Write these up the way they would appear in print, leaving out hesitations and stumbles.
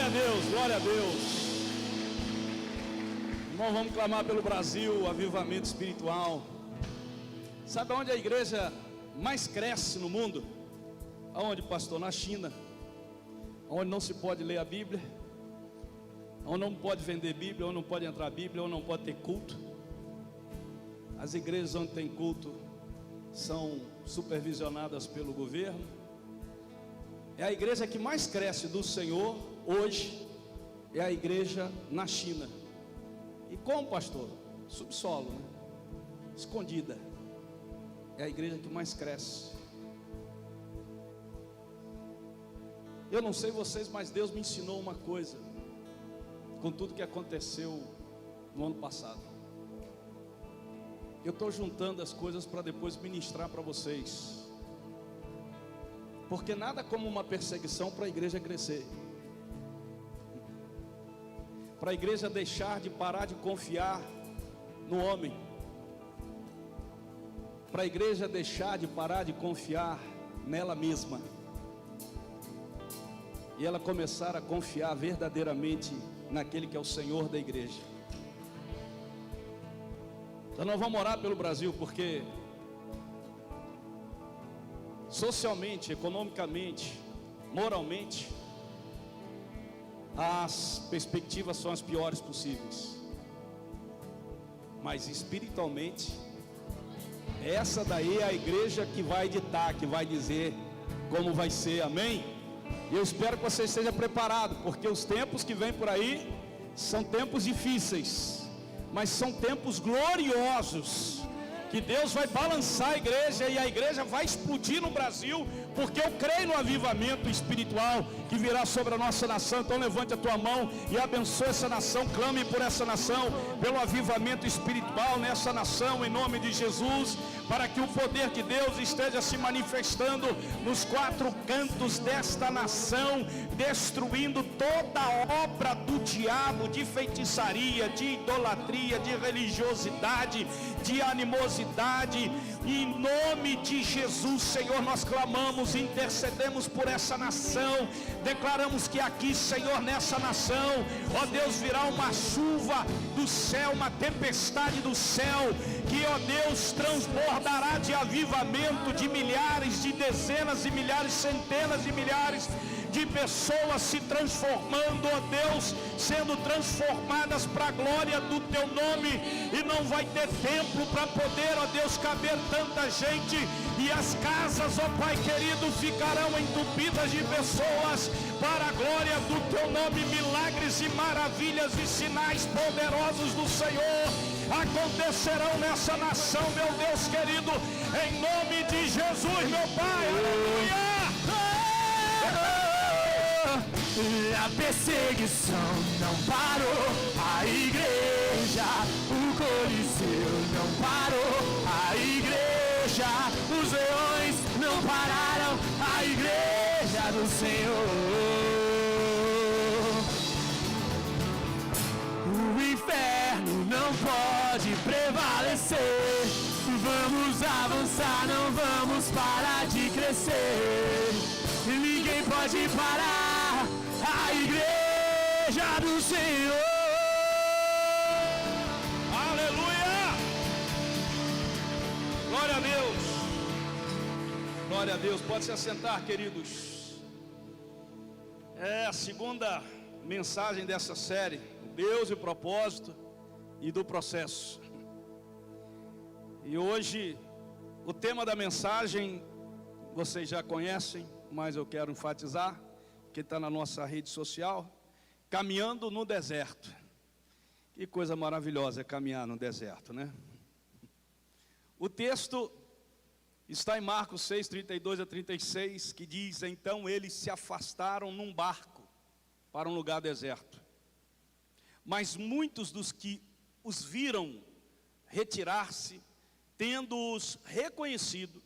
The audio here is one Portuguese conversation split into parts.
a Deus, glória a Deus. Irmão, vamos clamar pelo Brasil, avivamento espiritual. Sabe onde a igreja mais cresce no mundo? Aonde, pastor? Na China. Onde não se pode ler a Bíblia, onde não pode vender Bíblia, onde não pode entrar Bíblia, onde não pode ter culto. As igrejas onde tem culto são supervisionadas pelo governo. É a igreja que mais cresce do Senhor hoje, é a igreja na China. E como, pastor? Subsolo, né? Escondida. É a igreja que mais cresce. Eu não sei vocês, mas Deus me ensinou uma coisa com tudo que aconteceu no ano passado. Eu estou juntando as coisas para depois ministrar para vocês, porque nada como uma perseguição para a igreja crescer, para a igreja deixar de parar de confiar no homem, para a igreja deixar de parar de confiar nela mesma, e ela começar a confiar verdadeiramente naquele que é o Senhor da igreja. Então nós vamos orar pelo Brasil, porque socialmente, economicamente, moralmente, as perspectivas são as piores possíveis, mas espiritualmente, essa daí é a igreja que vai ditar, que vai dizer como vai ser, amém? E eu espero que você esteja preparado, porque os tempos que vêm por aí são tempos difíceis, mas são tempos gloriosos, que Deus vai balançar a igreja e a igreja vai explodir no Brasil, porque eu creio no avivamento espiritual que virá sobre a nossa nação. Então levante a tua mão e abençoe essa nação, clame por essa nação, pelo avivamento espiritual nessa nação, em nome de Jesus, para que o poder de Deus esteja se manifestando nos quatro cantos desta nação, destruindo toda a obra do diabo, de feitiçaria, de idolatria, de religiosidade, de animosidade. Em nome de Jesus, Senhor, nós clamamos e intercedemos por essa nação, declaramos que aqui, Senhor, nessa nação, ó Deus, virá uma chuva do céu, uma tempestade do céu, que, ó Deus, transbordará de avivamento, de milhares, de dezenas de milhares, centenas de milhares de pessoas se transformando, ó Deus, sendo transformadas para a glória do teu nome, e não vai ter templo para poder, ó Deus, caber tanta gente, e as casas, ó Pai querido, ficarão entupidas de pessoas para a glória do teu nome. Milagres e maravilhas e sinais poderosos do Senhor acontecerão nessa nação, meu Deus querido, em nome de Jesus, meu Pai, aleluia. A perseguição não parou, a igreja, o Coliseu não parou, a igreja, os leões não pararam, a igreja do Senhor. O inferno não pode prevalecer, vamos avançar, não vamos parar de crescer, ninguém pode parar a igreja do Senhor. Aleluia! Glória a Deus. Glória a Deus. Pode se assentar, queridos. É a segunda mensagem dessa série, Deus e o propósito e do processo. E hoje o tema da mensagem vocês já conhecem, mas eu quero enfatizar, que está na nossa rede social: caminhando no deserto. Que coisa maravilhosa é caminhar no deserto, né? O texto está em Marcos 6, 32 a 36, que diz: então eles se afastaram num barco para um lugar deserto, mas muitos dos que os viram retirar-se, tendo-os reconhecido,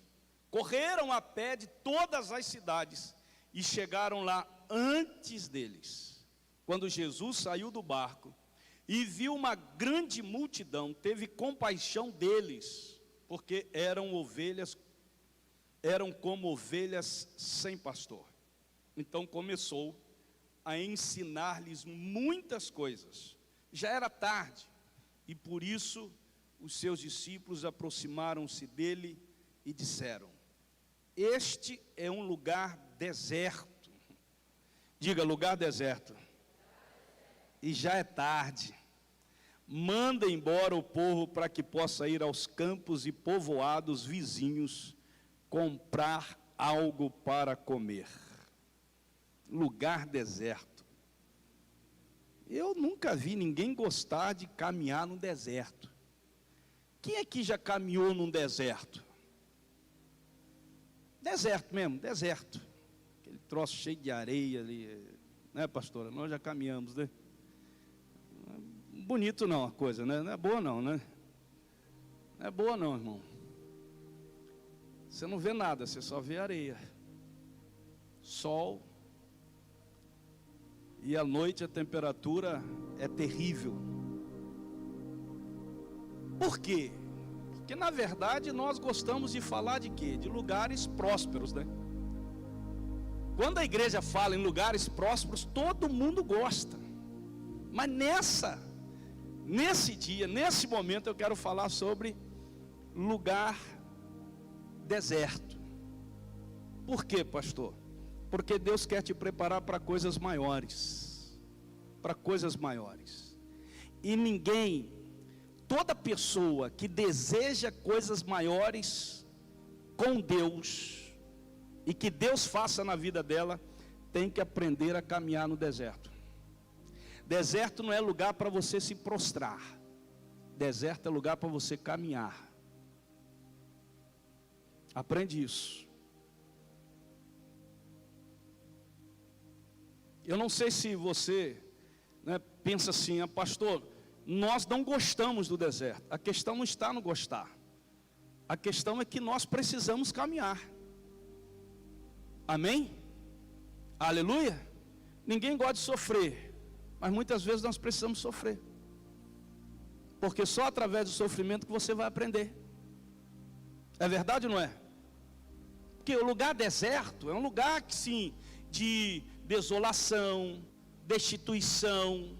correram a pé de todas as cidades e chegaram lá antes deles. Quando Jesus saiu do barco e viu uma grande multidão, teve compaixão deles, porque eram como ovelhas sem pastor. Então começou a ensinar-lhes muitas coisas. Já era tarde, e por isso os seus discípulos aproximaram-se dele e disseram: este é um lugar deserto. Diga, lugar deserto. E já é tarde. Manda embora o povo para que possa ir aos campos e povoados vizinhos comprar algo para comer. Lugar deserto. Eu nunca vi ninguém gostar de caminhar no deserto. Quem aqui já caminhou num deserto? Deserto mesmo, deserto. Aquele troço cheio de areia ali, né, pastora? Nós já caminhamos, né? Bonito não a coisa, né? Não é boa não, né? Não é boa não, irmão. Você não vê nada, você só vê areia, sol, e à noite a temperatura é terrível. Por quê? Porque na verdade nós gostamos de falar de quê? De lugares prósperos, né? Quando a igreja fala em lugares prósperos, todo mundo gosta. Mas nesse dia, nesse momento, eu quero falar sobre lugar deserto. Por quê, pastor? Porque Deus quer te preparar para coisas maiores. Para coisas maiores. E toda pessoa que deseja coisas maiores com Deus, e que Deus faça na vida dela, tem que aprender a caminhar no deserto. Deserto não é lugar para você se prostrar. Deserto é lugar para você caminhar. Aprende isso. Eu não sei se você, né, pensa assim: pastor, nós não gostamos do deserto. A questão não está no gostar. A questão é que nós precisamos caminhar. Amém? Aleluia? Ninguém gosta de sofrer, mas muitas vezes nós precisamos sofrer, porque só através do sofrimento que você vai aprender. É verdade ou não é? Porque o lugar deserto é um lugar que, sim, de desolação, destituição.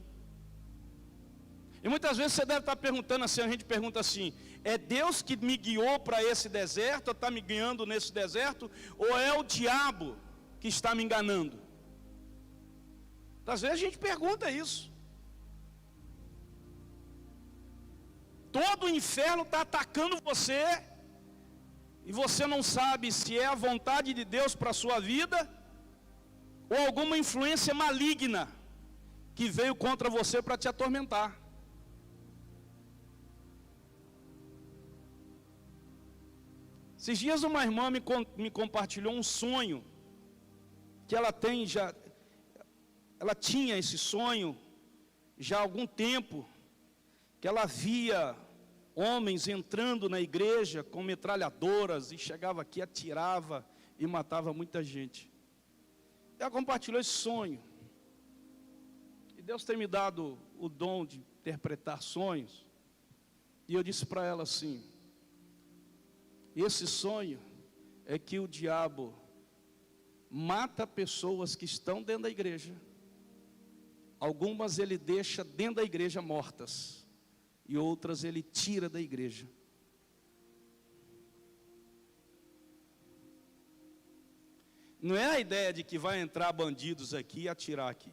E muitas vezes você deve estar perguntando assim, a gente pergunta assim: é Deus que me guiou para esse deserto, ou está me guiando nesse deserto, ou é o diabo que está me enganando? Às vezes a gente pergunta isso. Todo o inferno está atacando você, e você não sabe se é a vontade de Deus para a sua vida, ou alguma influência maligna que veio contra você para te atormentar. Esses dias uma irmã me compartilhou um sonho que ela tinha esse sonho já há algum tempo, que ela via homens entrando na igreja com metralhadoras e chegava aqui, atirava e matava muita gente. Ela compartilhou esse sonho. E Deus tem me dado o dom de interpretar sonhos. E eu disse para ela assim: esse sonho é que o diabo mata pessoas que estão dentro da igreja. Algumas ele deixa dentro da igreja mortas, e outras ele tira da igreja. Não é a ideia de que vai entrar bandidos aqui e atirar aqui.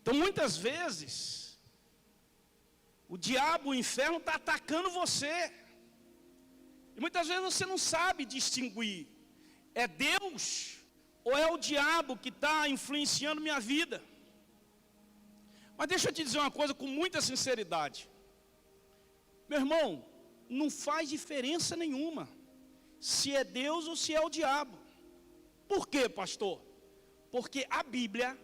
Então muitas vezes o diabo, o inferno está atacando você, e muitas vezes você não sabe distinguir: é Deus ou é o diabo que está influenciando minha vida? Mas deixa eu te dizer uma coisa com muita sinceridade, meu irmão, não faz diferença nenhuma se é Deus ou se é o diabo. Por quê, pastor? Porque a Bíblia,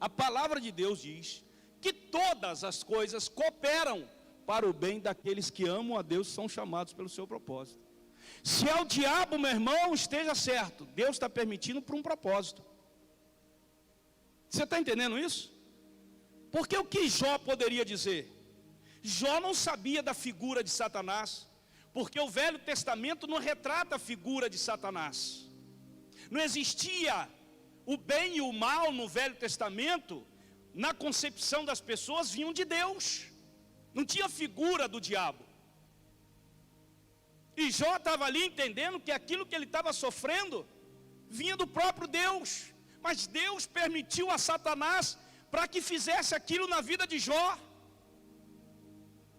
a palavra de Deus diz que todas as coisas cooperam para o bem daqueles que amam a Deus e são chamados pelo seu propósito. Se é o diabo, meu irmão, esteja certo, Deus está permitindo por um propósito. Você está entendendo isso? Porque o que Jó poderia dizer? Jó não sabia da figura de Satanás, porque o Velho Testamento não retrata a figura de Satanás. Não existia o bem e o mal no Velho Testamento. Na concepção das pessoas vinham de Deus. Não tinha figura do diabo. E Jó estava ali entendendo que aquilo que ele estava sofrendo vinha do próprio Deus. Mas Deus permitiu a Satanás para que fizesse aquilo na vida de Jó.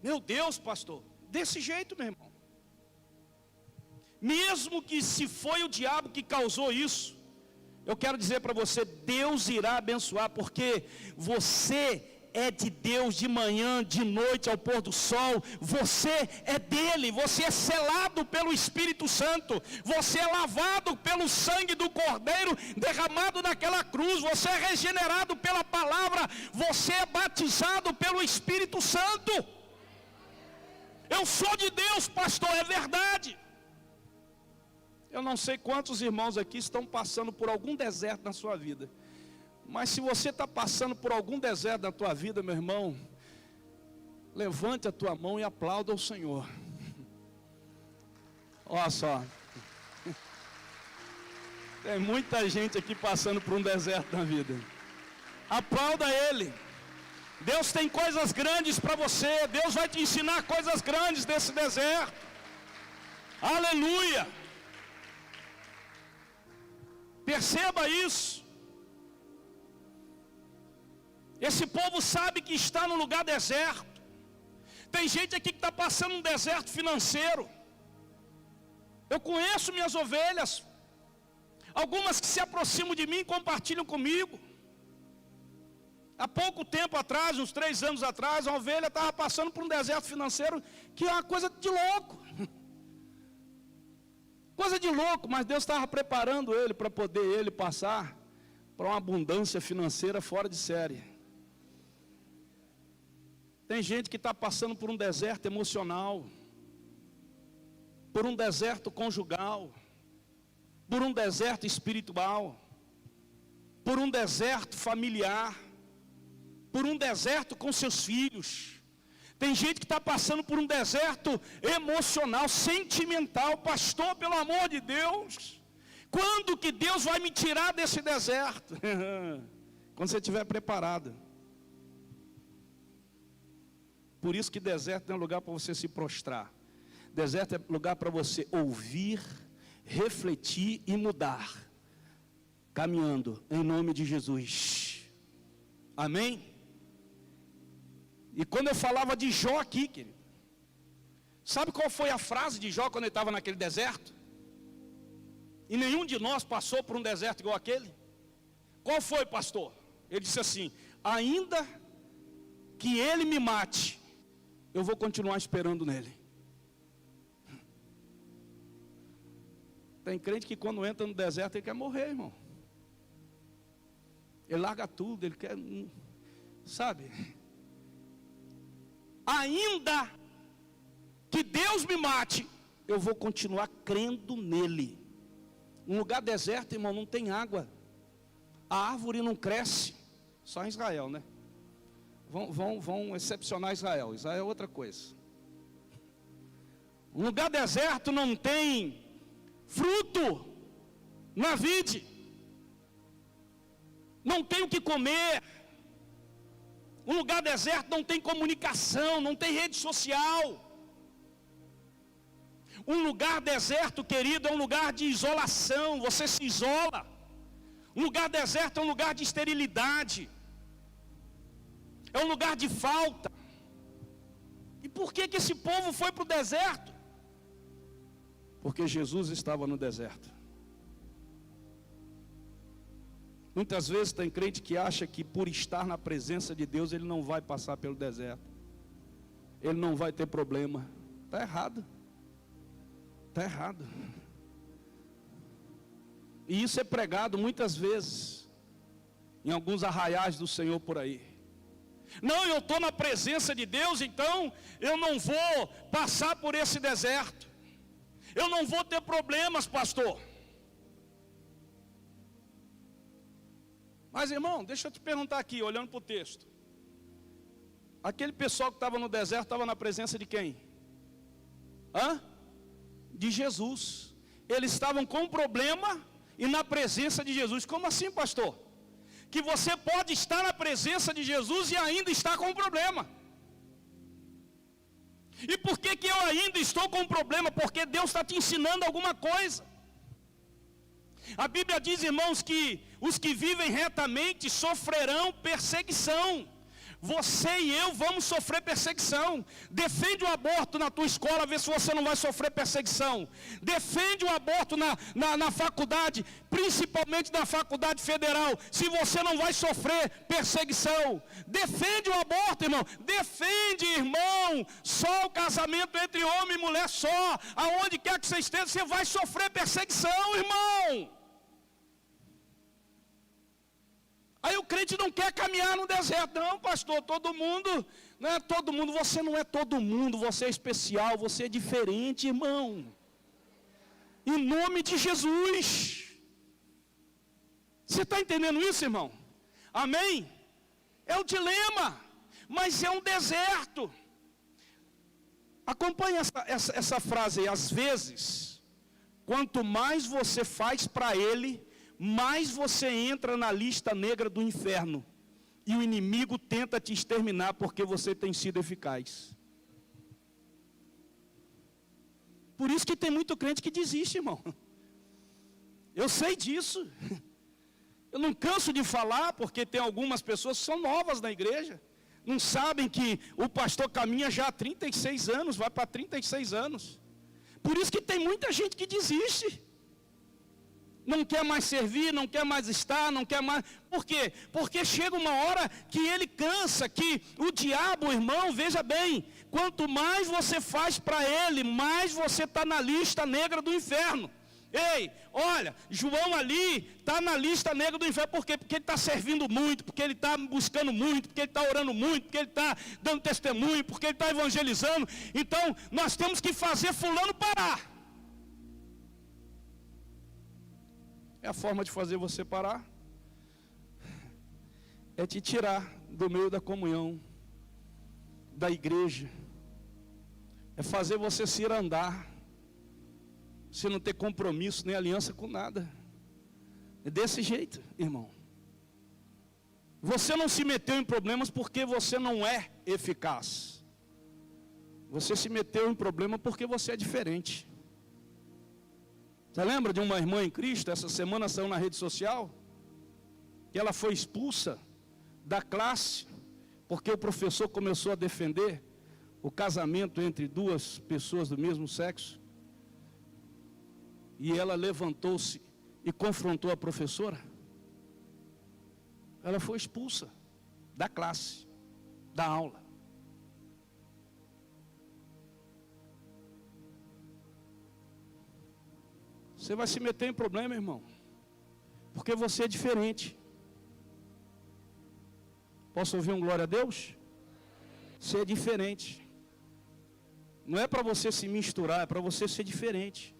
Meu Deus, pastor, desse jeito, meu irmão. Mesmo que se foi o diabo que causou isso, eu quero dizer para você, Deus irá abençoar, porque você é de Deus de manhã, de noite ao pôr do sol. Você é dele, você é selado pelo Espírito Santo, você é lavado pelo sangue do Cordeiro derramado naquela cruz, você é regenerado pela palavra, você é batizado pelo Espírito Santo. Eu sou de Deus, pastor, é verdade. Eu não sei quantos irmãos aqui estão passando por algum deserto na sua vida. Mas se você está passando por algum deserto na tua vida, meu irmão, levante a tua mão e aplauda o Senhor. Olha só. Tem muita gente aqui passando por um deserto na vida. Aplauda Ele. Deus tem coisas grandes para você. Deus vai te ensinar coisas grandes desse deserto. Aleluia. Perceba isso. Esse povo sabe que está no lugar deserto. Tem gente aqui que está passando um deserto financeiro. Eu conheço minhas ovelhas. Algumas que se aproximam de mim e compartilham comigo. Há pouco tempo atrás, uns 3 anos atrás, uma ovelha estava passando por um deserto financeiro que é uma coisa de louco. Coisa de louco, mas Deus estava preparando ele para poder ele passar para uma abundância financeira fora de série. Tem gente que está passando por um deserto emocional, por um deserto conjugal, por um deserto espiritual, por um deserto familiar, por um deserto com seus filhos. Tem gente que está passando por um deserto emocional, sentimental. Pastor, pelo amor de Deus, quando que Deus vai me tirar desse deserto? Quando você estiver preparado. Por isso que deserto não é lugar para você se prostrar. Deserto é lugar para você ouvir, refletir e mudar. Caminhando em nome de Jesus. Amém? E quando eu falava de Jó aqui, querido, sabe qual foi a frase de Jó quando ele estava naquele deserto? E nenhum de nós passou por um deserto igual aquele. Qual foi, pastor? Ele disse assim: ainda que ele me mate, eu vou continuar esperando nele. Tem crente que quando entra no deserto ele quer morrer, irmão. Ele larga tudo, ele quer, sabe? Ainda que Deus me mate, eu vou continuar crendo nele. Um lugar deserto, irmão, não tem água. A árvore não cresce. Só em Israel, né? Vão excepcionar Israel. Israel é outra coisa. Um lugar deserto não tem fruto na vide. Não tem o que comer. Um lugar deserto não tem comunicação, não tem rede social. Um lugar deserto, querido, é um lugar de isolação, você se isola. Um lugar deserto é um lugar de esterilidade. É um lugar de falta. E por que esse povo foi para o deserto? Porque Jesus estava no deserto. Muitas vezes tem crente que acha que por estar na presença de Deus ele não vai passar pelo deserto. Ele não vai ter problema. Está errado. Está errado. E isso é pregado muitas vezes em alguns arraiais do Senhor por aí. Não, eu estou na presença de Deus, então eu não vou passar por esse deserto. Eu não vou ter problemas, pastor. Mas, irmão, deixa eu te perguntar aqui, olhando para o texto. Aquele pessoal que estava no deserto estava na presença de quem? De Jesus. Eles estavam com um problema e na presença de Jesus. Como assim, pastor? Que você pode estar na presença de Jesus e ainda estar com um problema. E por que eu ainda estou com um problema? Porque Deus está te ensinando alguma coisa. A Bíblia diz, irmãos, que os que vivem retamente sofrerão perseguição. Você e eu vamos sofrer perseguição. Defende o aborto na tua escola, vê se você não vai sofrer perseguição. Defende o aborto na faculdade, principalmente na faculdade federal, se você não vai sofrer perseguição. Defende o aborto, irmão. Defende, irmão. Só o casamento entre homem e mulher só. Aonde quer que você esteja, você vai sofrer perseguição, irmão. Aí o crente não quer caminhar no deserto. Não, pastor, todo mundo, não é todo mundo, você não é todo mundo, você é especial, você é diferente, irmão. Em nome de Jesus. Você está entendendo isso, irmão? Amém? É o dilema, mas é um deserto. Acompanhe essa frase aí. Às vezes, quanto mais você faz para ele, mais você entra na lista negra do inferno. E o inimigo tenta te exterminar porque você tem sido eficaz. Por isso que tem muito crente que desiste, irmão. Eu sei disso. Eu não canso de falar, porque tem algumas pessoas que são novas na igreja. Não sabem que o pastor caminha já há 36 anos, vai para 36 anos. Por isso que tem muita gente que desiste. Não quer mais servir, não quer mais estar, não quer mais... Por quê? Porque chega uma hora que ele cansa, que o diabo, irmão, veja bem, quanto mais você faz para ele, mais você está na lista negra do inferno. Ei, olha, João ali está na lista negra do inferno. Por quê? Porque ele está servindo muito, porque ele está buscando muito, porque ele está orando muito, porque ele está dando testemunho, porque ele está evangelizando. Então, nós temos que fazer fulano parar. É a forma de fazer você parar, é te tirar do meio da comunhão, da igreja, é fazer você se ir andar, você não ter compromisso nem aliança com nada. É desse jeito, irmão. Você não se meteu em problemas porque você não é eficaz. Você se meteu em problema porque você é diferente. Você lembra de uma irmã em Cristo, essa semana saiu na rede social, que ela foi expulsa da classe, porque o professor começou a defender o casamento entre duas pessoas do mesmo sexo, e ela levantou-se e confrontou a professora. Ela foi expulsa da classe, da aula. Você vai se meter em problema, irmão, porque você é diferente. Posso ouvir um glória a Deus? Você é diferente. Não é para você se misturar, é para você ser diferente.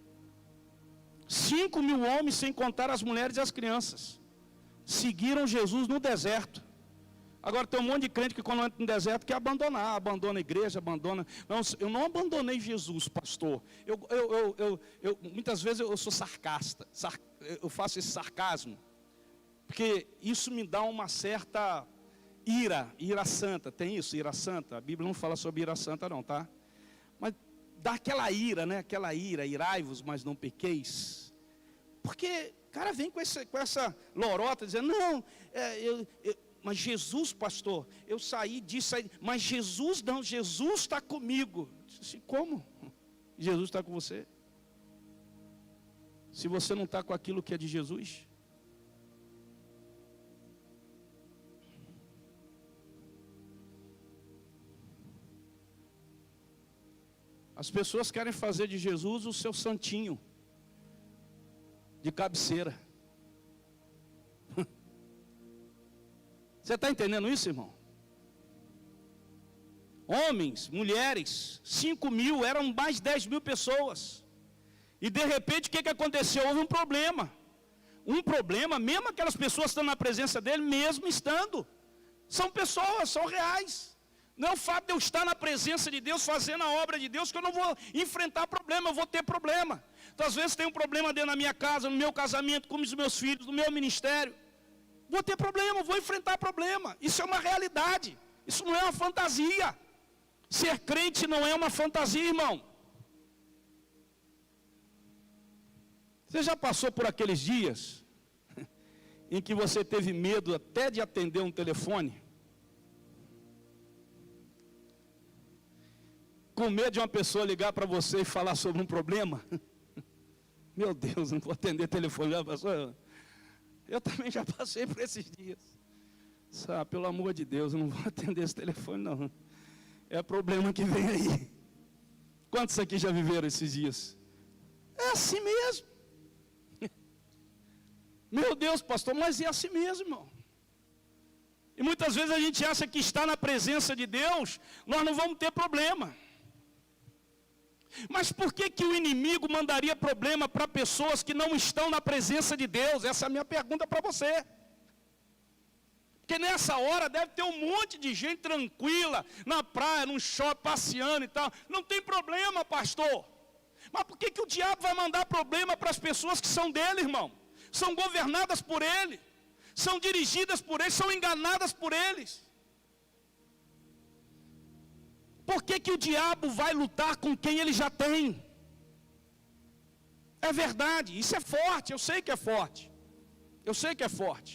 5.000 homens, sem contar as mulheres e as crianças, seguiram Jesus no deserto. Agora tem um monte de crente que quando entra no deserto quer abandonar, abandona a igreja, abandona... Não, eu não abandonei Jesus, pastor. Muitas vezes eu sou sarcasta, eu faço esse sarcasmo, porque isso me dá uma certa ira santa. Tem isso, ira santa? A Bíblia não fala sobre ira santa não, tá? Mas dá aquela ira, né? Aquela ira, irai-vos, mas não pequeis. Porque o cara vem com essa lorota, dizendo, não, mas Jesus, pastor, eu saí disso aí, mas Jesus não, Jesus está comigo. Disse, como? Jesus está com você? Se você não está com aquilo que é de Jesus? As pessoas querem fazer de Jesus o seu santinho de cabeceira. Você está entendendo isso, irmão? Homens, mulheres, 5.000, eram mais 10.000 pessoas. E de repente o que aconteceu? Houve um problema. Um problema, mesmo aquelas pessoas estando na presença dele, mesmo estando. São pessoas, são reais. Não é o fato de eu estar na presença de Deus, fazendo a obra de Deus, que eu não vou enfrentar problema, eu vou ter problema. Então, às vezes tem um problema dentro da minha casa, no meu casamento, com os meus filhos, no meu ministério. Vou ter problema, vou enfrentar problema. Isso é uma realidade, isso não é uma fantasia. Ser crente não é uma fantasia, irmão. Você já passou por aqueles dias em que você teve medo até de atender um telefone? Com medo de uma pessoa ligar para você e falar sobre um problema? Meu Deus, não vou atender telefone. Eu também já passei por esses dias. Sabe, pelo amor de Deus, eu não vou atender esse telefone não. É problema que vem aí. Quantos aqui já viveram esses dias? É assim mesmo. Meu Deus, pastor, mas é assim mesmo, irmão. E muitas vezes a gente acha que está na presença de Deus, nós não vamos ter problema. Mas por que o inimigo mandaria problema para pessoas que não estão na presença de Deus? Essa é a minha pergunta para você. Porque nessa hora deve ter um monte de gente tranquila, na praia, num shopping, passeando e tal. Não tem problema, pastor. Mas por que o diabo vai mandar problema para as pessoas que são dele, irmão? São governadas por ele, são dirigidas por ele, são enganadas por eles. Por que o diabo vai lutar com quem ele já tem? É verdade, isso é forte, eu sei que é forte. Eu sei que é forte.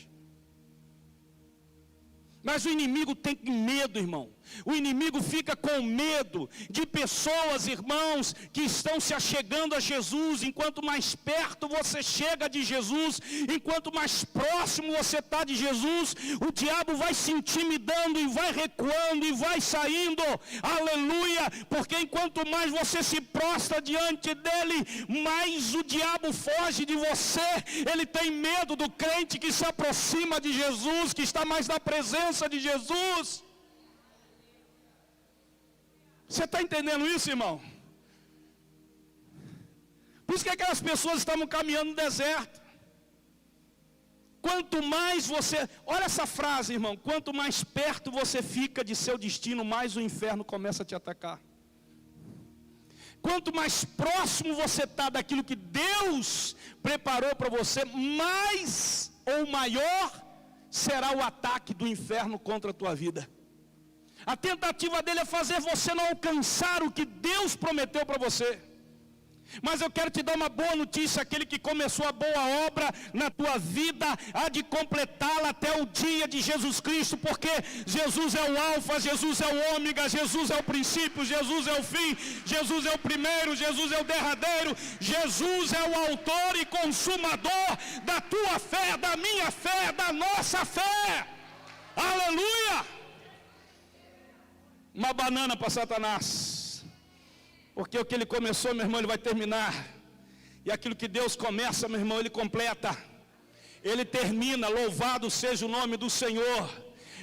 Mas o inimigo tem medo, irmão. O inimigo fica com medo de pessoas, irmãos, que estão se achegando a Jesus. Enquanto mais perto você chega de Jesus, enquanto mais próximo você está de Jesus, o diabo vai se intimidando e vai recuando e vai saindo. Aleluia! Porque enquanto mais você se prostra diante dele, mais o diabo foge de você. Ele tem medo do crente que se aproxima de Jesus, que está mais na presença de Jesus. Você está entendendo isso, irmão? Por isso que aquelas pessoas estavam caminhando no deserto. Quanto mais você... Olha essa frase, irmão. Quanto mais perto você fica de seu destino, mais o inferno começa a te atacar. Quanto mais próximo você está daquilo que Deus preparou para você, mais ou maior será o ataque do inferno contra a tua vida. A tentativa dele é fazer você não alcançar o que Deus prometeu para você. Mas eu quero te dar uma boa notícia: aquele que começou a boa obra na tua vida há de completá-la até o dia de Jesus Cristo, porque Jesus é o alfa, Jesus é o ômega, Jesus é o princípio, Jesus é o fim, Jesus é o primeiro, Jesus é o derradeiro, Jesus é o autor e consumador da tua fé, da minha fé, da nossa fé. Aleluia! Uma banana para Satanás, porque o que ele começou, meu irmão, ele vai terminar. E aquilo que Deus começa, meu irmão, ele completa, ele termina. Louvado seja o nome do Senhor.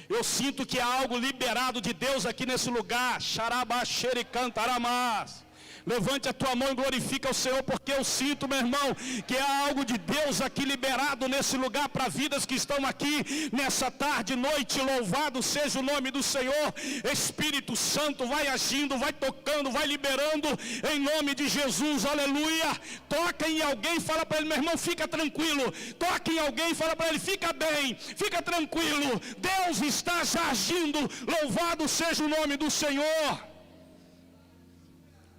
Eu sinto que há algo liberado de Deus aqui nesse lugar. Xarabaxere cantaramás. Levante a tua mão e glorifica o Senhor, porque eu sinto, meu irmão, que há algo de Deus aqui liberado nesse lugar para vidas que estão aqui nessa tarde, noite. Louvado seja o nome do Senhor. Espírito Santo vai agindo, vai tocando, vai liberando em nome de Jesus. Aleluia. Toca em alguém e fala para ele: meu irmão, fica tranquilo. Toca em alguém e fala para ele: fica bem, fica tranquilo, Deus está já agindo. Louvado seja o nome do Senhor.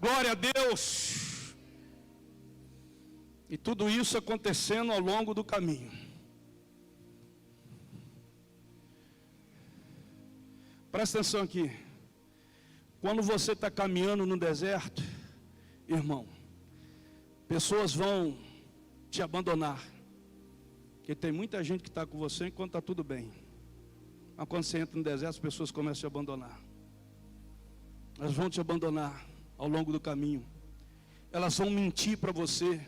Glória a Deus. E tudo isso acontecendo ao longo do caminho. Presta atenção aqui. Quando você está caminhando no deserto, irmão, pessoas vão te abandonar. Porque tem muita gente que está com você enquanto está tudo bem. Mas quando você entra no deserto, as pessoas começam a te abandonar. Elas vão te abandonar ao longo do caminho. Elas vão mentir para você.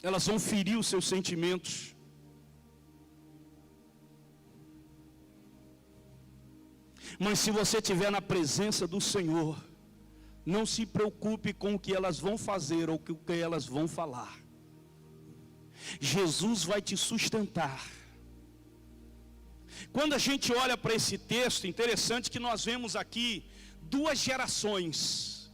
Elas vão ferir os seus sentimentos. Mas se você estiver na presença do Senhor, não se preocupe com o que elas vão fazer ou com o que elas vão falar. Jesus vai te sustentar. Quando a gente olha para esse texto, interessante que nós vemos aqui duas gerações.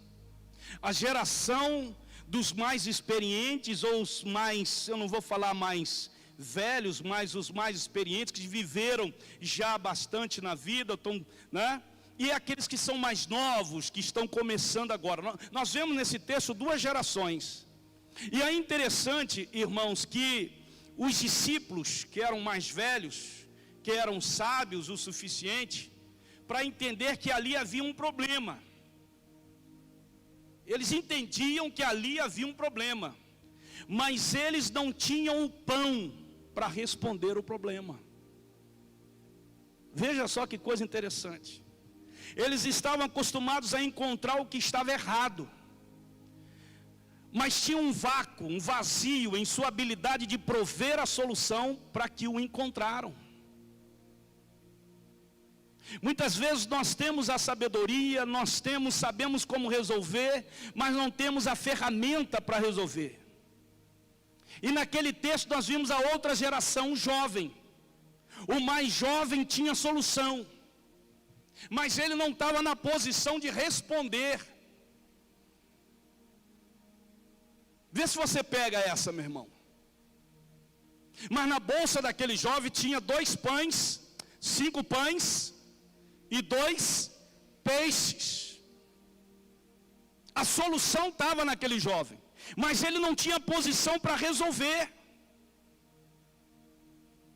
A geração dos mais experientes, ou os mais, eu não vou falar mais velhos, mas os mais experientes, que viveram já bastante na vida, né? E aqueles que são mais novos, que estão começando agora. Nós vemos nesse texto duas gerações. E é interessante, irmãos, que os discípulos, que eram mais velhos, que eram sábios o suficiente para entender que ali havia um problema. Eles entendiam que ali havia um problema, mas eles não tinham o pão para responder o problema. Veja só que coisa interessante. Eles estavam acostumados a encontrar o que estava errado, mas tinha um vácuo, um vazio em sua habilidade de prover a solução para que o encontraram. Muitas vezes nós temos a sabedoria, sabemos como resolver, mas não temos a ferramenta para resolver. E naquele texto nós vimos a outra geração jovem. O mais jovem tinha solução, mas ele não estava na posição de responder. Vê se você pega essa, meu irmão. Mas na bolsa daquele jovem tinha 2 pães, 5 pães e 2 peixes. A solução estava naquele jovem, mas ele não tinha posição para resolver.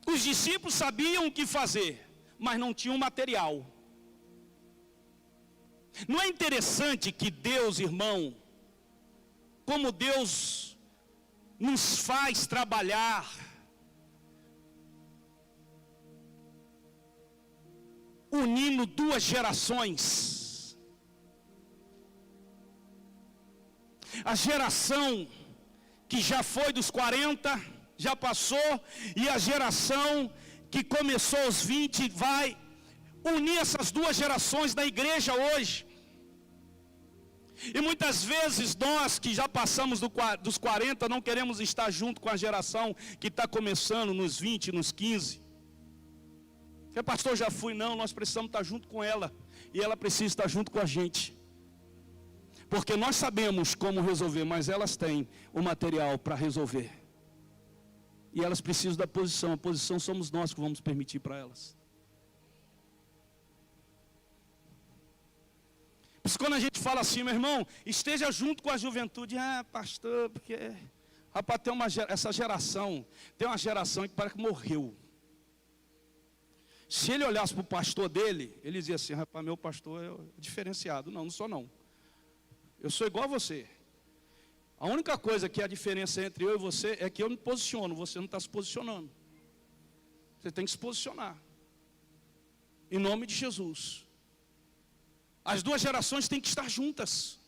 Os discípulos sabiam o que fazer, mas não tinham material. Não é interessante que Deus, irmão, como Deus nos faz trabalhar unindo duas gerações? A geração que já foi dos 40, já passou, e a geração que começou aos 20 vai unir essas duas gerações na igreja hoje. E muitas vezes nós que já passamos dos 40 não queremos estar junto com a geração que está começando nos 20, nos 15. Porque pastor, já fui, não, nós precisamos estar junto com ela. E ela precisa estar junto com a gente. Porque nós sabemos como resolver, mas elas têm o material para resolver. E elas precisam da posição. A posição somos nós que vamos permitir para elas. Por isso, quando a gente fala assim, meu irmão, esteja junto com a juventude. Ah, pastor, porque rapaz, essa geração, tem uma geração que parece que morreu. Se ele olhasse para o pastor dele, ele dizia assim, rapaz, meu pastor é diferenciado. Não, não sou não. Eu sou igual a você. A única coisa que é a diferença entre eu e você é que eu me posiciono, você não está se posicionando. Você tem que se posicionar. Em nome de Jesus. As duas gerações têm que estar juntas,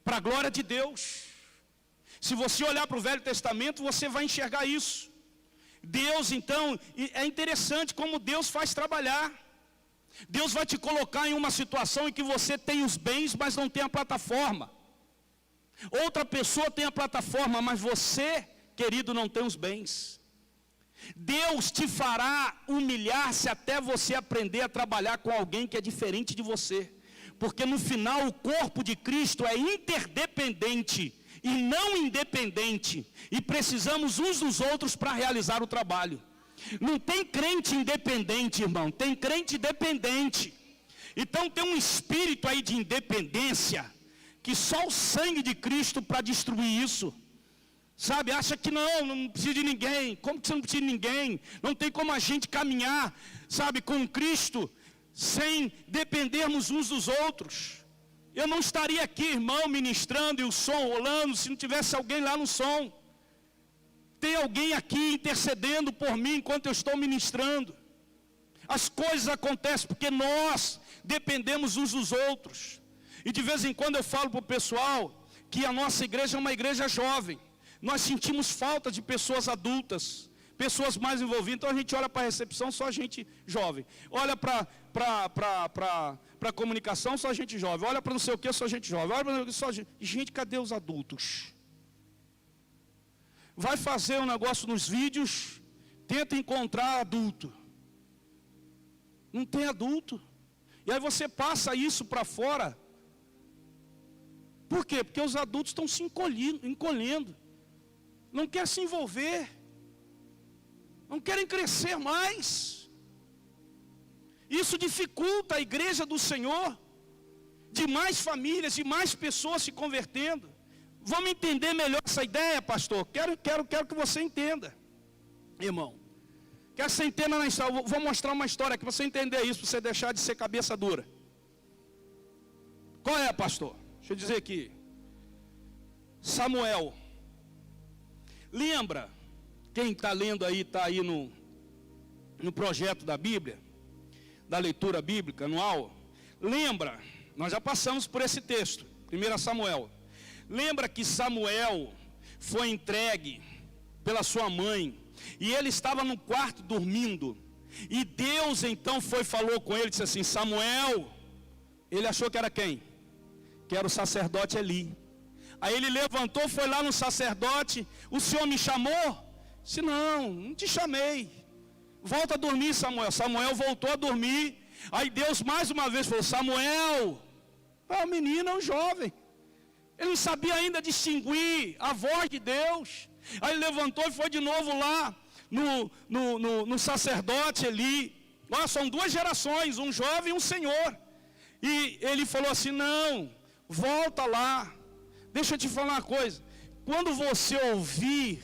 para a glória de Deus. Se você olhar para o Velho Testamento, você vai enxergar isso. Deus, então, é interessante como Deus faz trabalhar. Deus vai te colocar em uma situação em que você tem os bens, mas não tem a plataforma. Outra pessoa tem a plataforma, mas você, querido, não tem os bens. Deus te fará humilhar-se até você aprender a trabalhar com alguém que é diferente de você. Porque no final o corpo de Cristo é interdependente e não independente. E precisamos uns dos outros para realizar o trabalho. Não tem crente independente, irmão, tem crente dependente. Então tem um espírito aí de independência, que só o sangue de Cristo para destruir isso. Sabe, acha que não precisa de ninguém. Como que você não precisa de ninguém? Não tem como a gente caminhar, sabe, com Cristo, sem dependermos uns dos outros. Eu não estaria aqui, irmão, ministrando e o som rolando, se não tivesse alguém lá no som. Tem alguém aqui intercedendo por mim enquanto eu estou ministrando. As coisas acontecem porque nós dependemos uns dos outros. E de vez em quando eu falo para o pessoal que a nossa igreja é uma igreja jovem. Nós sentimos falta de pessoas adultas, pessoas mais envolvidas. Então a gente olha para a recepção, só gente jovem. Olha para a comunicação, só gente jovem. Olha para não sei o que, só gente jovem. Olha para só gente. Gente, cadê os adultos? Vai fazer um negócio nos vídeos, tenta encontrar adulto. Não tem adulto. E aí você passa isso para fora. Por quê? Porque os adultos estão se encolhendo. Não querem se envolver. Não querem crescer mais. Isso dificulta a igreja do Senhor. De mais famílias, de mais pessoas se convertendo. Vamos entender melhor essa ideia, pastor? Quero que você entenda, irmão. Quero que você entenda na história. Vou mostrar uma história que você entender isso, para você deixar de ser cabeça dura. Qual é, pastor? Deixa eu dizer aqui. Samuel. Lembra, quem está lendo aí, está aí no projeto da Bíblia, da leitura bíblica anual. Lembra, nós já passamos por esse texto, 1 Samuel. Lembra que Samuel foi entregue pela sua mãe, e ele estava no quarto dormindo, e Deus então falou com ele, disse assim, Samuel. Ele achou que era quem? Que era o sacerdote Eli. Aí ele levantou, foi lá no sacerdote, o senhor me chamou? Disse, não te chamei. Volta a dormir, Samuel. Samuel voltou a dormir. Aí Deus mais uma vez falou, Samuel. O menino é um jovem. Ele não sabia ainda distinguir a voz de Deus. Aí ele levantou e foi de novo lá no sacerdote Eli. Olha, são duas gerações, um jovem e um senhor. E ele falou assim, não, volta lá. Deixa eu te falar uma coisa. Quando você ouvir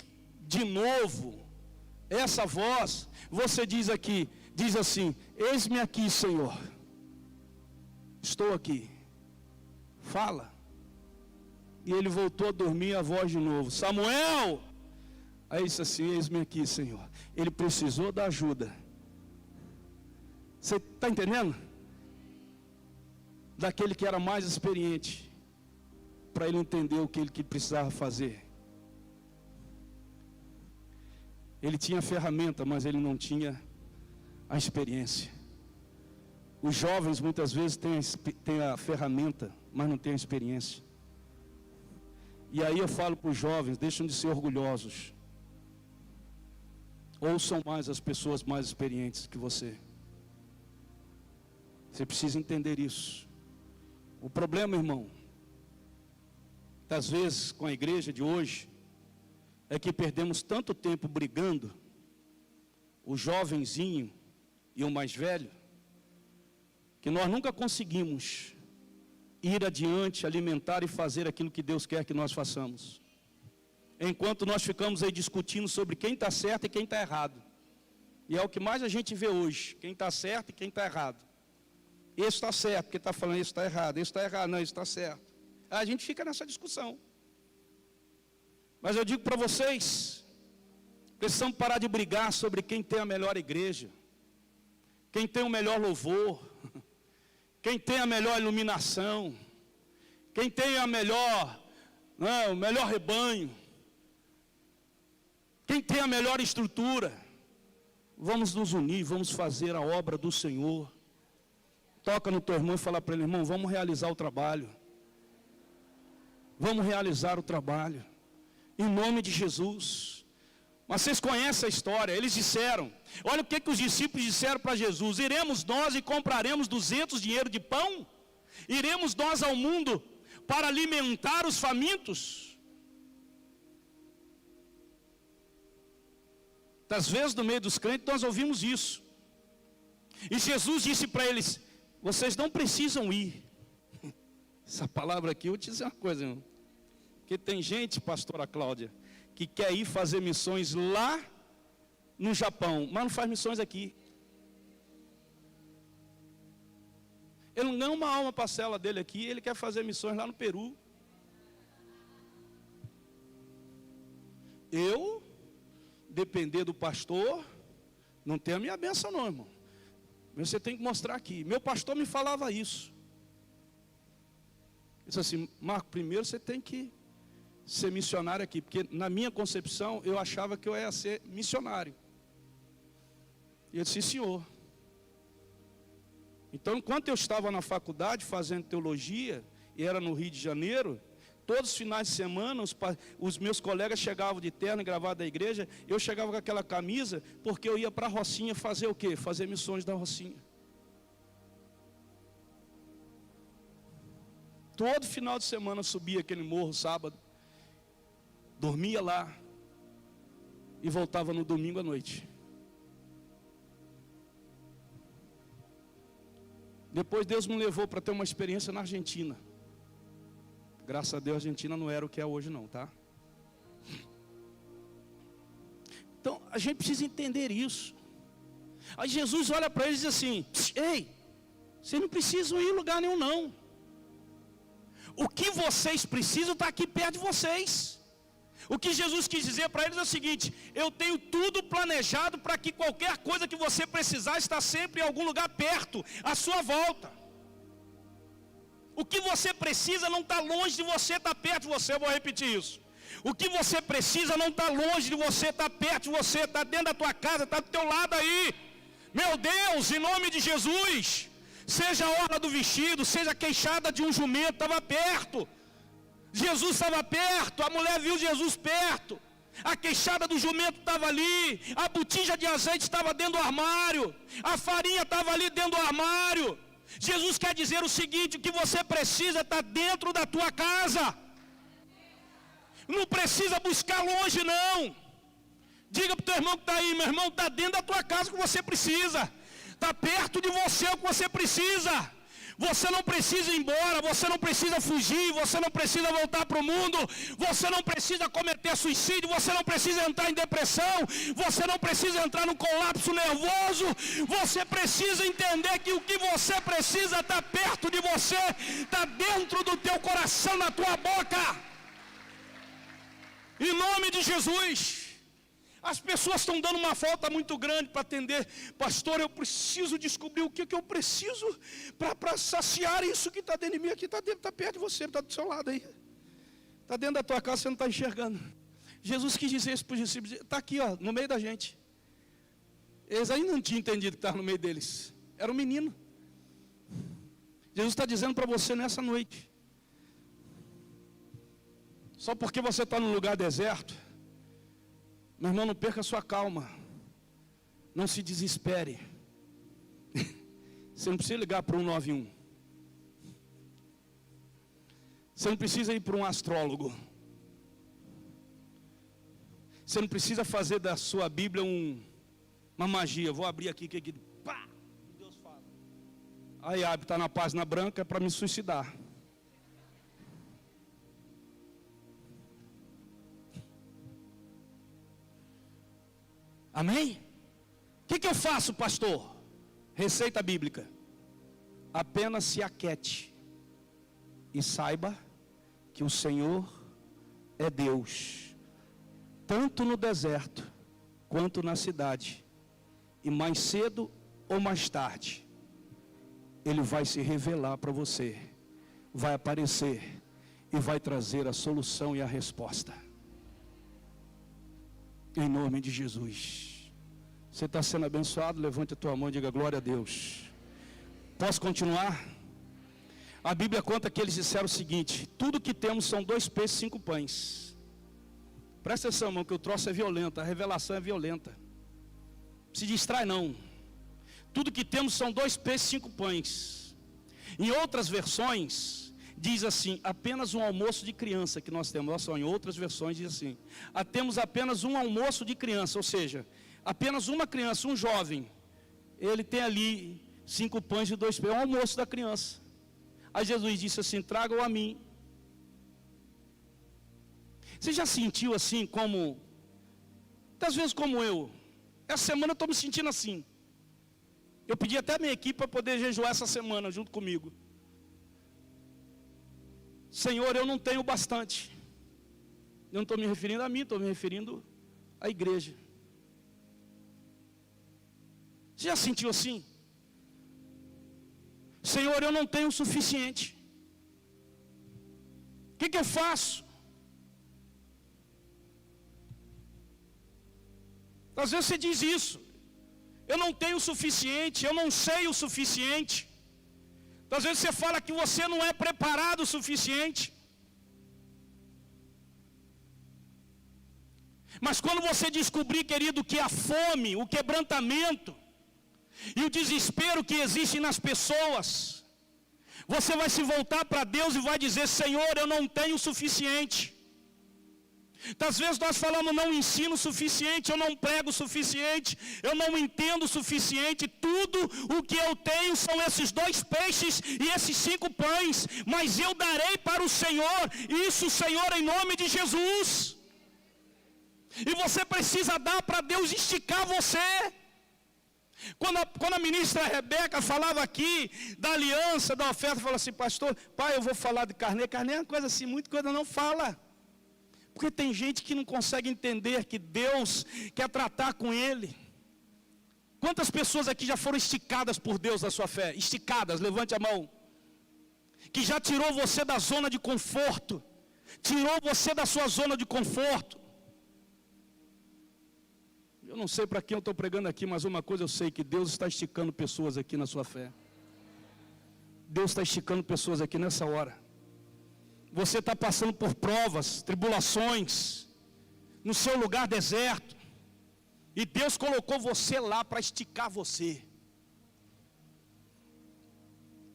de novo essa voz, você diz assim, eis-me aqui, Senhor. Estou aqui. Fala. E ele voltou a dormir a voz de novo. Samuel! Aí disse assim, eis-me aqui, Senhor. Ele precisou da ajuda. Você está entendendo? Daquele que era mais experiente, para ele entender o que ele precisava fazer. Ele tinha a ferramenta, mas ele não tinha a experiência. Os jovens muitas vezes têm a ferramenta, mas não têm a experiência. E aí eu falo para os jovens, deixem de ser orgulhosos. Ouçam mais as pessoas mais experientes que você. Você precisa entender isso. O problema, irmão, às vezes com a igreja de hoje, é que perdemos tanto tempo brigando, o jovenzinho e o mais velho, que nós nunca conseguimos ir adiante, alimentar e fazer aquilo que Deus quer que nós façamos. Enquanto nós ficamos aí discutindo sobre quem está certo e quem está errado. E é o que mais a gente vê hoje, quem está certo e quem está errado. Esse está certo, porque está falando esse está errado, esse está errado, não, esse está certo. A gente fica nessa discussão. Mas eu digo para vocês, precisamos parar de brigar sobre quem tem a melhor igreja, quem tem o melhor louvor, quem tem a melhor iluminação, quem tem o melhor rebanho, quem tem a melhor estrutura. Vamos nos unir, vamos fazer a obra do Senhor. Toca no teu irmão e fala para ele, irmão, vamos realizar o trabalho. Vamos realizar o trabalho. Em nome de Jesus. Mas vocês conhecem a história. Eles disseram, olha o que os discípulos disseram para Jesus. Iremos nós e compraremos 200 dinheiro de pão? Iremos nós ao mundo para alimentar os famintos? Às vezes no meio dos crentes nós ouvimos isso. E Jesus disse para eles, vocês não precisam ir. Essa palavra aqui, eu vou te dizer uma coisa, irmão. Porque tem gente, pastora Cláudia, que quer ir fazer missões lá no Japão, mas não faz missões aqui. Ele não ganha uma alma parcela dele aqui, ele quer fazer missões lá no Peru. Eu, depender do pastor, não tenho a minha bênção não, irmão. Você tem que mostrar aqui. Meu pastor me falava isso. Ele disse assim, Marco, primeiro você tem que ser missionário aqui, porque na minha concepção eu achava que eu ia ser missionário. E eu disse, senhor. Então, enquanto eu estava na faculdade fazendo teologia, e era no Rio de Janeiro, todos os finais de semana os meus colegas chegavam de terno e gravata da igreja, eu chegava com aquela camisa, porque eu ia para a Rocinha fazer o quê? Fazer missões da Rocinha. todo final de semana subia aquele morro sábado, dormia lá e voltava no domingo à noite. Depois Deus me levou para ter uma experiência na Argentina. Graças a Deus a Argentina não era o que é hoje não, tá? Então a gente precisa entender isso. Aí Jesus olha para eles e diz assim: ei, vocês não precisam ir em lugar nenhum não. O que vocês precisam está aqui perto de vocês. O que Jesus quis dizer para eles é o seguinte: eu tenho tudo planejado para que qualquer coisa que você precisar está sempre em algum lugar perto, à sua volta. O que você precisa não está longe de você, está perto de você. Eu vou repetir isso. O que você precisa não está longe de você, está perto de você, está dentro da tua casa, está do teu lado aí. Meu Deus, em nome de Jesus, seja a orla do vestido, seja a queixada de um jumento, estava perto. Jesus estava perto, a mulher viu Jesus perto, a queixada do jumento estava ali, a botija de azeite estava dentro do armário, a farinha estava ali dentro do armário. Jesus quer dizer o seguinte: o que você precisa está dentro da tua casa, não precisa buscar longe não. Diga para o teu irmão que está aí: meu irmão, está dentro da tua casa o que você precisa, está perto de você o que você precisa. Você não precisa ir embora, você não precisa fugir, você não precisa voltar para o mundo, você não precisa cometer suicídio, você não precisa entrar em depressão, você não precisa entrar no colapso nervoso. Você precisa entender que o que você precisa está perto de você, está dentro do teu coração, na tua boca. Em nome de Jesus. As pessoas estão dando uma falta muito grande para atender. Pastor, eu preciso descobrir o que eu preciso para saciar isso que está dentro de mim. Aqui está perto de você, está do seu lado aí. Está dentro da tua casa, você não está enxergando. Jesus quis dizer isso para os discípulos. Está aqui, ó, no meio da gente. Eles ainda não tinham entendido que estava no meio deles. Era um menino. Jesus está dizendo para você nessa noite: só porque você está num lugar deserto, meu irmão, não perca a sua calma. Não se desespere. Você não precisa ligar para 191. Você não precisa ir para um astrólogo. Você não precisa fazer da sua Bíblia uma magia. Vou abrir aqui, que pá, Deus fala. Aí abre, está na página branca, é para me suicidar. Amém? O que eu faço, pastor? Receita bíblica: apenas se aquete e saiba que o Senhor é Deus, tanto no deserto quanto na cidade, e mais cedo ou mais tarde Ele vai se revelar para você, vai aparecer e vai trazer a solução e a resposta. Em nome de Jesus. Você está sendo abençoado? Levante a tua mão e diga glória a Deus. Posso continuar? A Bíblia conta que eles disseram o seguinte: tudo que temos são 2 peixes e 5 pães. Presta atenção, irmão, que o troço é violento, a revelação é violenta. Não se distrai não. Tudo que temos são 2 peixes e 5 pães. Em outras versões diz assim: apenas um almoço de criança que nós temos. Olha só, em outras versões diz assim: temos apenas um almoço de criança, ou seja, apenas uma criança, um jovem, ele tem ali 5 pães e 2 peixes, é o almoço da criança. Aí Jesus disse assim: tragam a mim. Você já sentiu assim como, às vezes como eu, essa semana eu estou me sentindo assim. Eu pedi até a minha equipe para poder jejuar essa semana junto comigo. Senhor, eu não tenho bastante. Eu não estou me referindo a mim, estou me referindo à igreja. Você já sentiu assim? Senhor, eu não tenho o suficiente. O que eu faço? Às vezes você diz isso: eu não tenho o suficiente, eu não sei o suficiente. Às vezes você fala que você não é preparado o suficiente. Mas quando você descobrir, querido, que a fome, o quebrantamento e o desespero que existe nas pessoas, Você vai se voltar para Deus e vai dizer: Senhor, eu não tenho o suficiente. Às vezes nós falamos: não ensino o suficiente, eu não prego o suficiente, eu não entendo o suficiente. Tudo o que eu tenho são esses 2 peixes e esses 5 pães, mas eu darei para o Senhor, isso, Senhor, em nome de Jesus. E você precisa dar para Deus esticar você. Quando a ministra Rebeca falava aqui da aliança, da oferta, falou assim: pastor, pai, eu vou falar de carneiro. Carneiro é uma coisa assim, muito coisa não fala. Porque tem gente que não consegue entender que Deus quer tratar com ele. Quantas pessoas aqui já foram esticadas por Deus na sua fé? Esticadas, levante a mão. Que já tirou você da zona de conforto. Tirou você da sua zona de conforto. Eu não sei para quem eu estou pregando aqui, mas uma coisa eu sei, que Deus está esticando pessoas aqui na sua fé. Deus está esticando pessoas aqui nessa hora. Você está passando por provas, tribulações, no seu lugar deserto. E Deus colocou você lá para esticar você.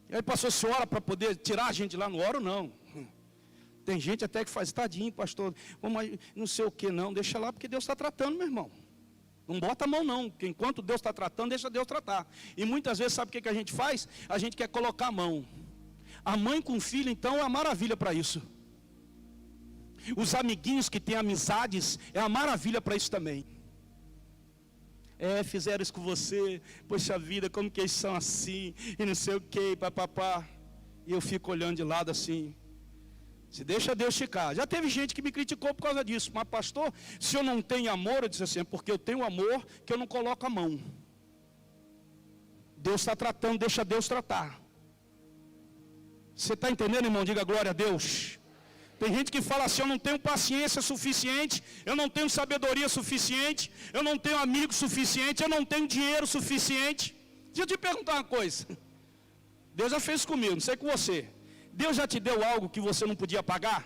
E aí, pastor, você ora para poder tirar a gente lá? Não oro não. Tem gente até que faz: tadinho, pastor, não sei o que não. Deixa lá, porque Deus está tratando, meu irmão. Não bota a mão não, porque enquanto Deus está tratando, deixa Deus tratar. E muitas vezes, sabe o que a gente faz? A gente quer colocar a mão. A mãe com o filho, então, é uma maravilha para isso. Os amiguinhos que têm amizades, é uma maravilha para isso também. Fizeram isso com você, poxa vida, como que eles são assim, e não sei o que, papapá. E eu fico olhando de lado assim. Se deixa Deus esticar. Já teve gente que me criticou por causa disso. Mas pastor, se eu não tenho amor, eu disse assim: é porque eu tenho amor que eu não coloco a mão. Deus está tratando, deixa Deus tratar. Você está entendendo, irmão? Diga glória a Deus. Tem gente que fala assim: eu não tenho paciência suficiente, eu não tenho sabedoria suficiente, eu não tenho amigo suficiente, eu não tenho dinheiro suficiente. Deixa eu te perguntar uma coisa. Deus já fez comigo, não sei com você. Deus já te deu algo que você não podia pagar?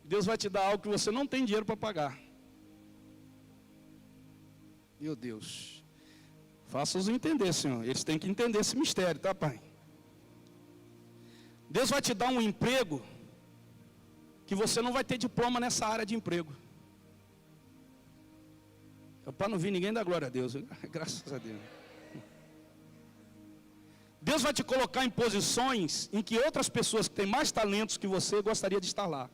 Deus vai te dar algo que você não tem dinheiro para pagar. Meu Deus. Faça-os entender, Senhor. Eles têm que entender esse mistério, tá, Pai? Deus vai te dar um emprego que você não vai ter diploma nessa área de emprego. Para não vir ninguém dar glória a Deus. Graças a Deus. Deus vai te colocar em posições em que outras pessoas que têm mais talentos que você gostaria de estar lá.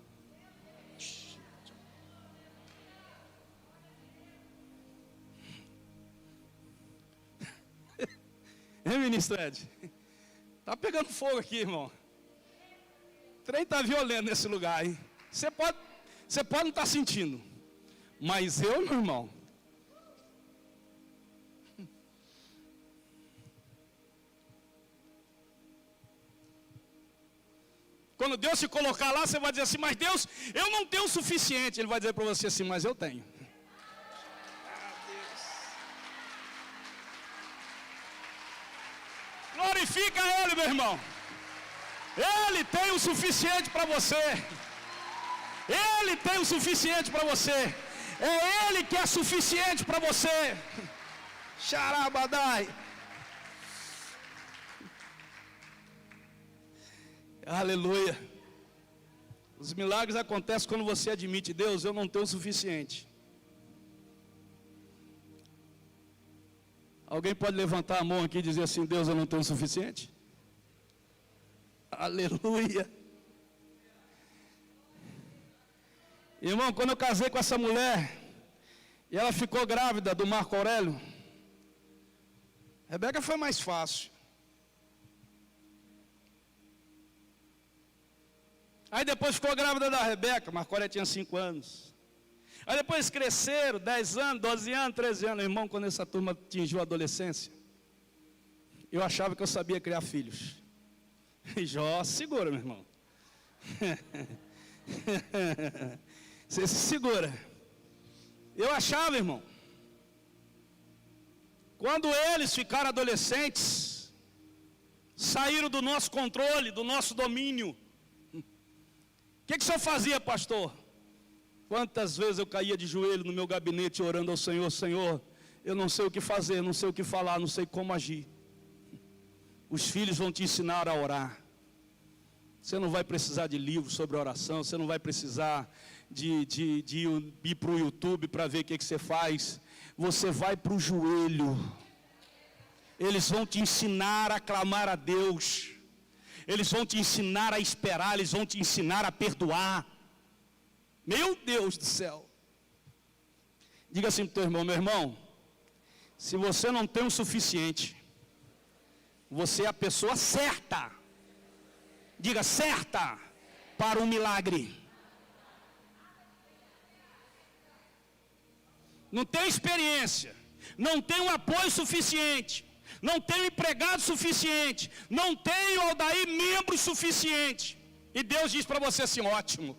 Hein, ministro Ed? Tá pegando fogo aqui, irmão. O trem tá violento nesse lugar, hein? Você pode não estar sentindo. Mas eu, meu irmão, quando Deus se colocar lá, você vai dizer assim: mas Deus, eu não tenho o suficiente. Ele vai dizer para você assim: mas eu tenho. Glorifica Ele, meu irmão. Ele tem o suficiente para você. Ele tem o suficiente para você. É Ele que é suficiente para você. Xarabadai. Aleluia. Os milagres acontecem quando você admite: Deus, eu não tenho o suficiente. Alguém pode levantar a mão aqui e dizer assim: Deus, eu não tenho o suficiente? Aleluia. Irmão, quando eu casei com essa mulher e ela ficou grávida do Marco Aurélio, Rebeca foi mais fácil. Aí depois ficou grávida da Rebeca, Marco Aurélio tinha 5 anos. Aí depois cresceram, 10 anos, 12 anos, 13 anos. Irmão, quando essa turma atingiu a adolescência, eu achava que eu sabia criar filhos. E Jó, segura, meu irmão. Você se segura. Eu achava, irmão. Quando eles ficaram adolescentes, saíram do nosso controle, do nosso domínio. O que o senhor fazia, pastor? Quantas vezes eu caía de joelho no meu gabinete orando ao Senhor: Senhor, eu não sei o que fazer, não sei o que falar, não sei como agir. Os filhos vão te ensinar a orar. Você não vai precisar de livro sobre oração, você não vai precisar de ir para o YouTube para ver o que você faz. Você vai para o joelho. Eles vão te ensinar a clamar a Deus. Eles vão te ensinar a esperar, eles vão te ensinar a perdoar. Meu Deus do céu. Diga assim para o teu irmão, meu irmão, se você não tem o suficiente, você é a pessoa certa. Diga certa para um milagre. Não tem experiência, não tem um apoio suficiente, não tem um empregado suficiente, não tem, Aldair, membro suficiente. E Deus diz para você assim, ótimo.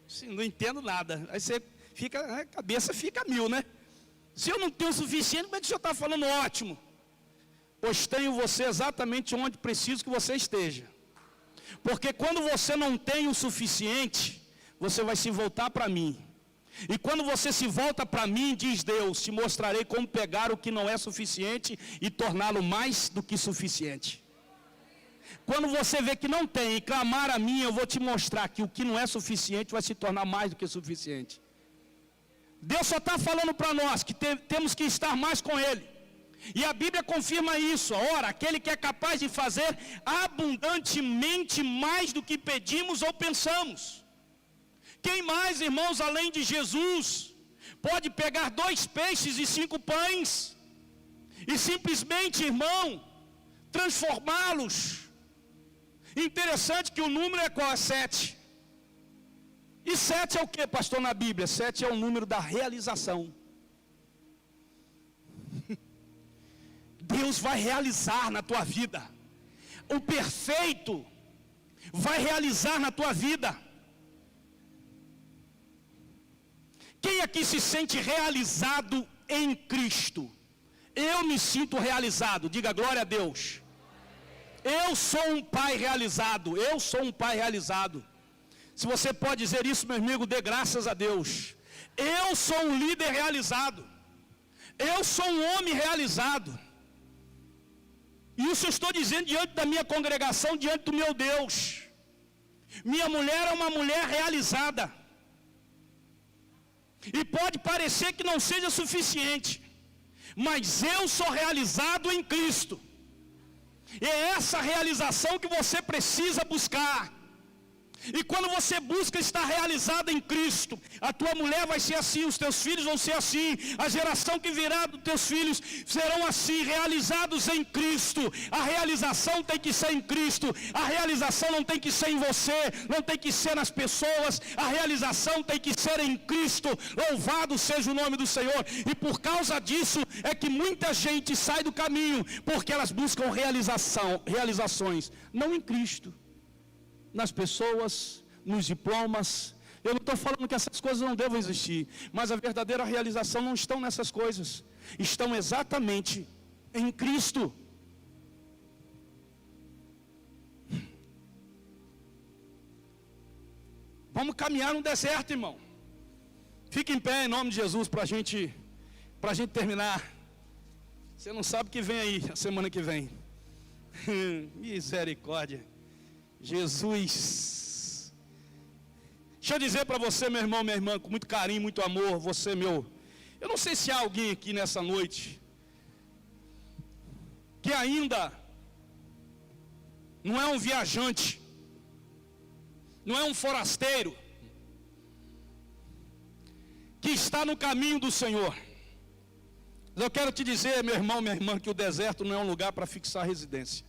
Assim, não entendo nada. Aí você fica, a cabeça fica mil, né? Se eu não tenho o suficiente, como é que o senhor está falando ótimo? Pois tenho você exatamente onde preciso que você esteja. Porque quando você não tem o suficiente, você vai se voltar para mim. E quando você se volta para mim, diz Deus, te mostrarei como pegar o que não é suficiente e torná-lo mais do que suficiente. Quando você vê que não tem e clamar a mim, eu vou te mostrar que o que não é suficiente vai se tornar mais do que suficiente. Deus só está falando para nós que temos que estar mais com Ele. E a Bíblia confirma isso. Ora, aquele que é capaz de fazer abundantemente mais do que pedimos ou pensamos. Quem mais, irmãos, além de Jesus, pode pegar 2 peixes e 5 pães e simplesmente, irmão, transformá-los? Interessante que o número é qual? É 7. E 7 é o que, pastor, na Bíblia? 7 é o número da realização. Deus vai realizar na tua vida. O perfeito vai realizar na tua vida. Quem aqui se sente realizado em Cristo? Eu me sinto realizado. Diga glória a Deus. Eu sou um pai realizado. Eu sou um pai realizado. Se você pode dizer isso, meu amigo, dê graças a Deus. Eu sou um líder realizado. Eu sou um homem realizado. Isso eu estou dizendo diante da minha congregação, diante do meu Deus. Minha mulher é uma mulher realizada. E pode parecer que não seja suficiente, mas eu sou realizado em Cristo. E é essa realização que você precisa buscar. E quando você busca estar realizado em Cristo, a tua mulher vai ser assim, os teus filhos vão ser assim, a geração que virá dos teus filhos serão assim, realizados em Cristo. A realização tem que ser em Cristo, a realização não tem que ser em você, não tem que ser nas pessoas, a realização tem que ser em Cristo. Louvado seja o nome do Senhor. E por causa disso é que muita gente sai do caminho, porque elas buscam realizações, não em Cristo, nas pessoas, nos diplomas. Eu não estou falando que essas coisas não devam existir, mas a verdadeira realização não estão nessas coisas, estão exatamente em Cristo. Vamos caminhar no deserto, irmão. Fique em pé em nome de Jesus para a gente terminar. Você não sabe o que vem aí a semana que vem. Misericórdia. Jesus. Deixa eu dizer para você, meu irmão, minha irmã, com muito carinho, muito amor, você, meu. Eu não sei se há alguém aqui nessa noite que ainda não é um viajante, não é um forasteiro, que está no caminho do Senhor. Mas eu quero te dizer, meu irmão, minha irmã, que o deserto não é um lugar para fixar residência.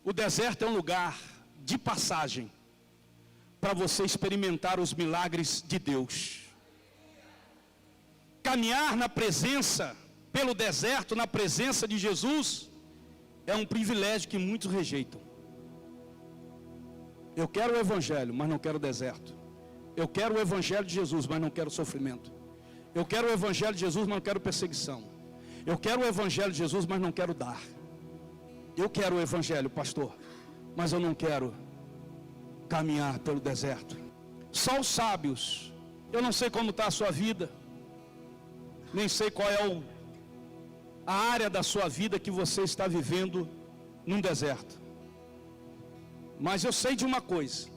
O deserto é um lugar de passagem para você experimentar os milagres de Deus. Caminhar na presença, pelo deserto, na presença de Jesus, é um privilégio que muitos rejeitam. Eu quero o Evangelho, mas não quero o deserto. Eu quero o Evangelho de Jesus, mas não quero sofrimento. Eu quero o Evangelho de Jesus, mas não quero perseguição. Eu quero o Evangelho de Jesus, mas não quero dar. Eu quero o Evangelho, pastor, mas eu não quero caminhar pelo deserto. Só os sábios Eu não sei como está a sua vida, nem sei qual é a área da sua vida que você está vivendo num deserto. Mas eu sei de uma coisa: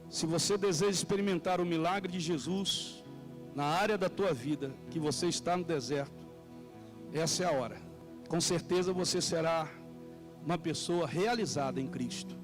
se você deseja experimentar o milagre de Jesus na área da tua vida, que você está no deserto, essa é a hora. Com certeza você será uma pessoa realizada em Cristo.